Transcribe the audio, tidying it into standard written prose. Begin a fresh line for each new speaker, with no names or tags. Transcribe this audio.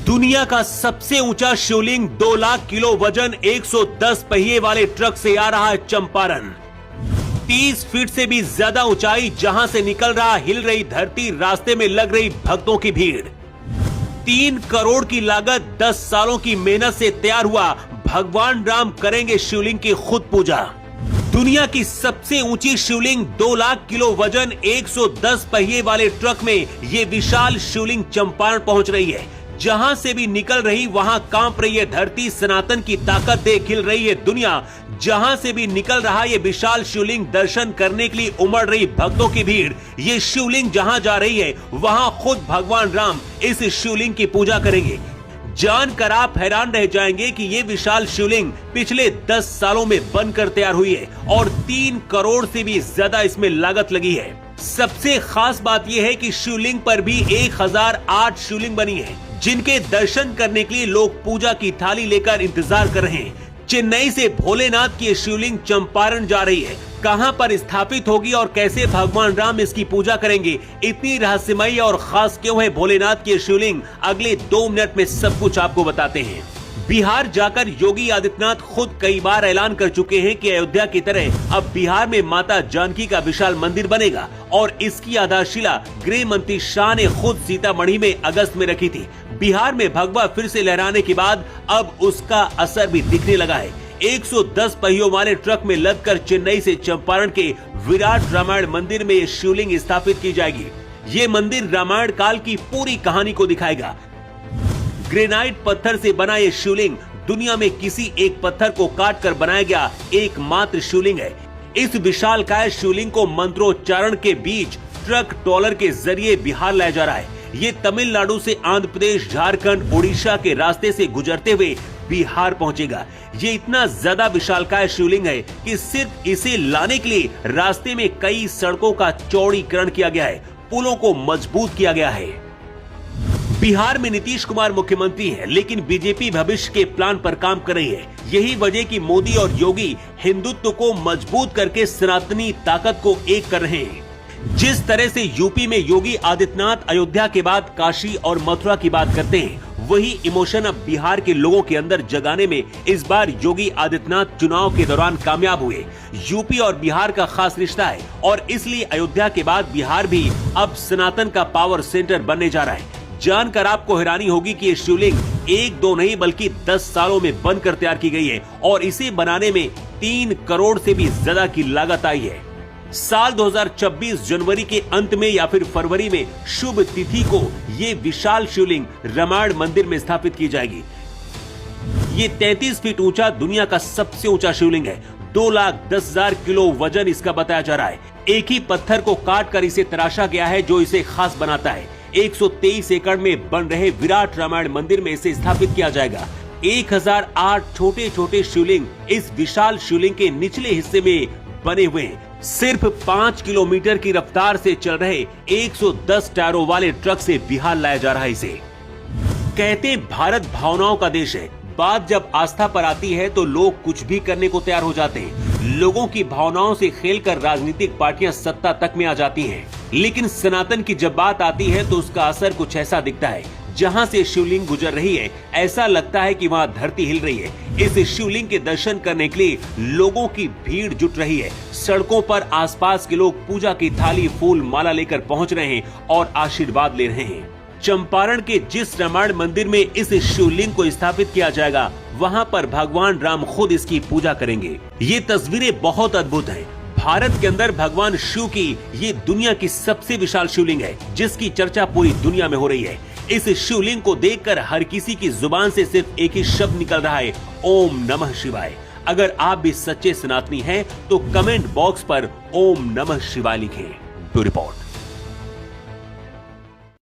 दुनिया का सबसे ऊंचा शिवलिंग 2 लाख किलो वजन 110 पहिए वाले ट्रक से आ रहा है चंपारण। 30 फीट से भी ज्यादा ऊंचाई, जहां से निकल रहा हिल रही धरती, रास्ते में लग रही भक्तों की भीड़। 3 करोड़ की लागत, 10 सालों की मेहनत से तैयार हुआ भगवान राम करेंगे शिवलिंग की खुद पूजा। दुनिया की सबसे ऊंची शिवलिंग 2 लाख किलो वजन 110 पहिए वाले ट्रक में ये विशाल शिवलिंग चंपारण पहुंच रही है। जहां से भी निकल रही वहां कांप रही है धरती, सनातन की ताकत देख खिल रही है दुनिया। जहां से भी निकल रहा ये विशाल शिवलिंग, दर्शन करने के लिए उमड़ रही भक्तों की भीड़। ये शिवलिंग जहां जा रही है वहां खुद भगवान राम इस शिवलिंग की पूजा करेंगे। जानकर आप हैरान रह जाएंगे कि ये विशाल शिवलिंग पिछले 10 सालों में बनकर तैयार हुई है और 3 करोड़ से भी ज्यादा इसमें लागत लगी है। सबसे खास बात यह है कि शिवलिंग पर भी 1008 शिवलिंग बनी है, जिनके दर्शन करने के लिए लोग पूजा की थाली लेकर इंतजार कर रहे हैं। चेन्नई से भोलेनाथ की शिवलिंग चंपारण जा रही है। कहां पर स्थापित होगी और कैसे भगवान राम इसकी पूजा करेंगे, इतनी रहस्यमयी और खास क्यों है भोलेनाथ की शिवलिंग, अगले 2 मिनट में सब कुछ आपको बताते हैं। बिहार जाकर योगी आदित्यनाथ खुद कई बार ऐलान कर चुके हैं कि अयोध्या की तरह अब बिहार में माता जानकी का विशाल मंदिर बनेगा और इसकी आधारशिला गृह मंत्री शाह ने खुद सीतामढ़ी में अगस्त में रखी थी। बिहार में भगवा फिर से लहराने के बाद अब उसका असर भी दिखने लगा है। 110 पहियों वाले ट्रक में लदकर चेन्नई से चंपारण के विराट रामायण मंदिर में शिवलिंग स्थापित की जाएगी। ये मंदिर रामायण काल की पूरी कहानी को दिखाएगा। ग्रेनाइट पत्थर से बना ये शिवलिंग दुनिया में किसी एक पत्थर को काट कर बनाया गया एकमात्र शिवलिंग है। इस विशालकाय शिवलिंग को मंत्रोच्चारण के बीच ट्रक ट्रॉलर के जरिए बिहार लाया जा रहा है। ये तमिलनाडु से आंध्र प्रदेश, झारखंड, उड़ीसा के रास्ते से गुजरते हुए बिहार पहुंचेगा। ये इतना ज्यादा विशालकाय शिवलिंग है कि सिर्फ इसे लाने के लिए रास्ते में कई सड़कों का चौड़ीकरण किया गया है, पुलों को मजबूत किया गया है। बिहार में नीतीश कुमार मुख्यमंत्री हैं, लेकिन बीजेपी भविष्य के प्लान पर काम कर रही है। यही वजह कि मोदी और योगी हिंदुत्व को मजबूत करके सनातनी ताकत को एक कर रहे हैं। जिस तरह से यूपी में योगी आदित्यनाथ अयोध्या के बाद काशी और मथुरा की बात करते हैं, वही इमोशन अब बिहार के लोगों के अंदर जगाने में इस बार योगी आदित्यनाथ चुनाव के दौरान कामयाब हुए। यूपी और बिहार का खास रिश्ता है और इसलिए अयोध्या के बाद बिहार भी अब सनातन का पावर सेंटर बनने जा रहा है। जानकर आपको हैरानी होगी कि ये शिवलिंग 1-2 नहीं बल्कि 10 सालों में बनकर तैयार की गई है और इसे बनाने में 3 करोड़ से भी ज्यादा की लागत आई है। साल 2026 जनवरी के अंत में या फिर फरवरी में शुभ तिथि को ये विशाल शिवलिंग रामायण मंदिर में स्थापित की जाएगी। ये 33 फीट ऊंचा दुनिया का सबसे ऊंचा शिवलिंग है। 2,10,000 किलो वजन इसका बताया जा रहा है। एक ही पत्थर को काट कर इसे तराशा गया है, जो इसे खास बनाता है। 123 एकड़ में बन रहे विराट रामायण मंदिर में इसे स्थापित किया जाएगा। 1008 छोटे छोटे शिवलिंग इस विशाल शिवलिंग के निचले हिस्से में बने हुए हैं। सिर्फ 5 किलोमीटर की रफ्तार से चल रहे 110 टायरों वाले ट्रक से बिहार लाया जा रहा है इसे। कहते हैं भारत भावनाओं का देश है। बात जब आस्था पर आती है तो लोग कुछ भी करने को तैयार हो जाते हैं। लोगों की भावनाओं से खेलकर राजनीतिक पार्टियां सत्ता तक में आ जाती हैं। लेकिन सनातन की जब बात आती है तो उसका असर कुछ ऐसा दिखता है। जहां से शिवलिंग गुजर रही है, ऐसा लगता है कि वहां धरती हिल रही है। इस शिवलिंग के दर्शन करने के लिए लोगों की भीड़ जुट रही है। सड़कों पर आसपास के लोग पूजा की थाली, फूल, माला लेकर पहुंच रहे हैं और आशीर्वाद ले रहे हैं। चंपारण के जिस रामायण मंदिर में इस शिवलिंग को स्थापित किया जाएगा, वहां पर भगवान राम खुद इसकी पूजा करेंगे। ये तस्वीरें बहुत अद्भुत हैं। भारत के अंदर भगवान शिव की ये दुनिया की सबसे विशाल शिवलिंग है, जिसकी चर्चा पूरी दुनिया में हो रही है। इस शिवलिंग को देखकर हर किसी की जुबान से सिर्फ एक ही शब्द निकल रहा है, ओम नमः शिवाय। अगर आप भी सच्चे सनातनी हैं तो कमेंट बॉक्स पर ओम नमः शिवाय लिखें। Bureau report.